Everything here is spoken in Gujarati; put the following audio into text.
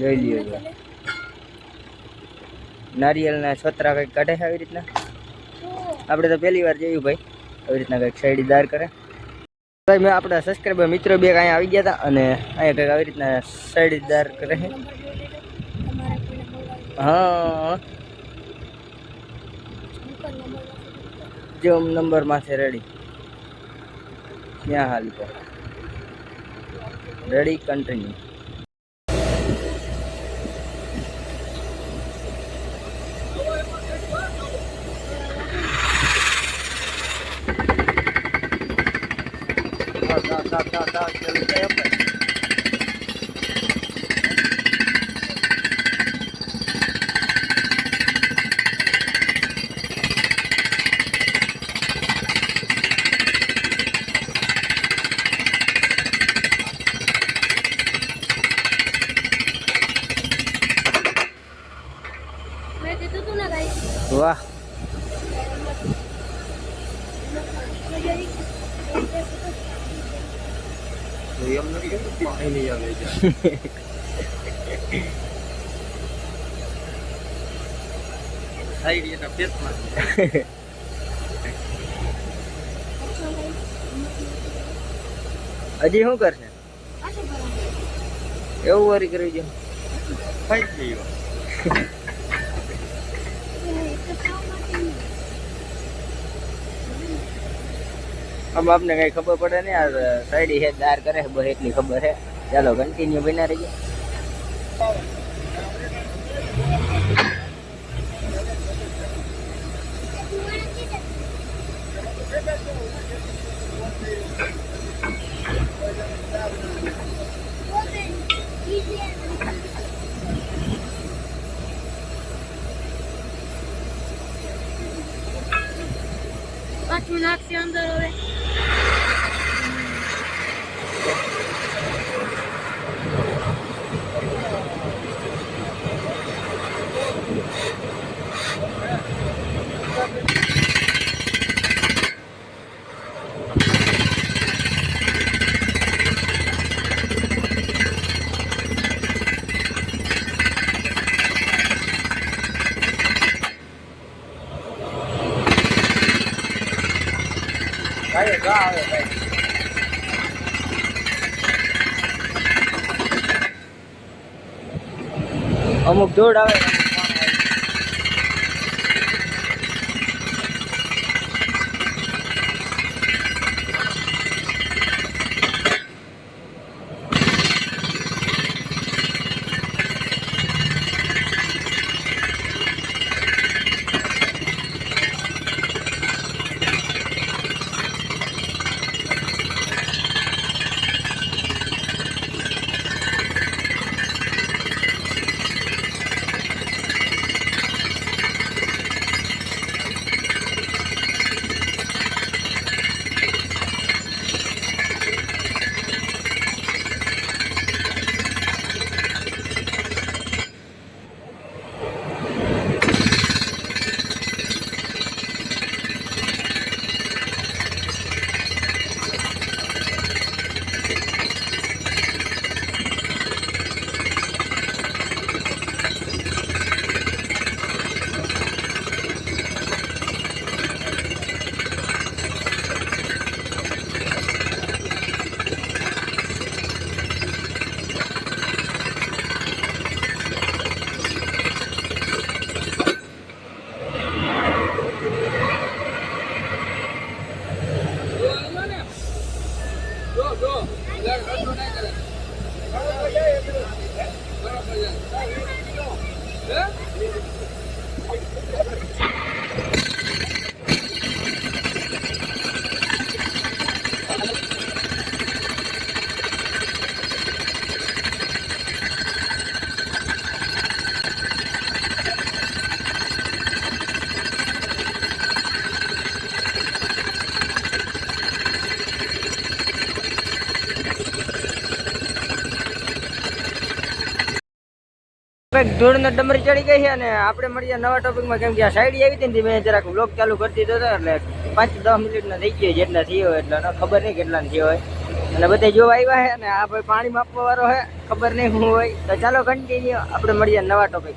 જોઈ લ્યો જો નારિયેળના છોતરા કંઈક કાઢે આવી રીતના. આપણે તો પહેલી વાર જોયું ભાઈ આવી રીતના કંઈક સાઈડદાર કરે. ભાઈ મેં આપણા સબસ્ક્રાઈબર મિત્રો બે અહીંયા આવી ગયા હતા અને અહીંયા કંઈક આવી રીતના સાઈડદાર કરે છે. હા જો નંબર માં છે રેડી. ત્યાં હાલ તો રેડી કન્ટિન્યુ. વાહ હજી શું કરશે એવું વારી કરી છે. अब आपने कहीं खबर पड़े नहीं यार साइड है दार करे बस इतनी खबर है. चलो कंटिन्यू बना रहिए. पाँच मिनट के अंदर हो ભાઈ જા આવે ભાઈ. અમુક જોડ આવે. ધૂળનો ડમરી ચડી ગઈ છે અને આપણે મળીએ નવા ટોપિકમાં. કેમ કે આ સાઈડ આવી હતી ને મેં જરાક બ્લોગ ચાલુ કરી દીધો હતો એટલે 5-10 મિનિટના થઈ ગયો જેટલા થયો હોય એટલે ખબર નહીં કેટલા થયો હોય. અને બધા જોવા આવ્યા છે અને આ ભાઈ પાણી માપવા વાળો છે, ખબર નહીં શું હોય. તો ચાલો કન્ટિન્યુ, આપણે મળીએ નવા ટોપિક.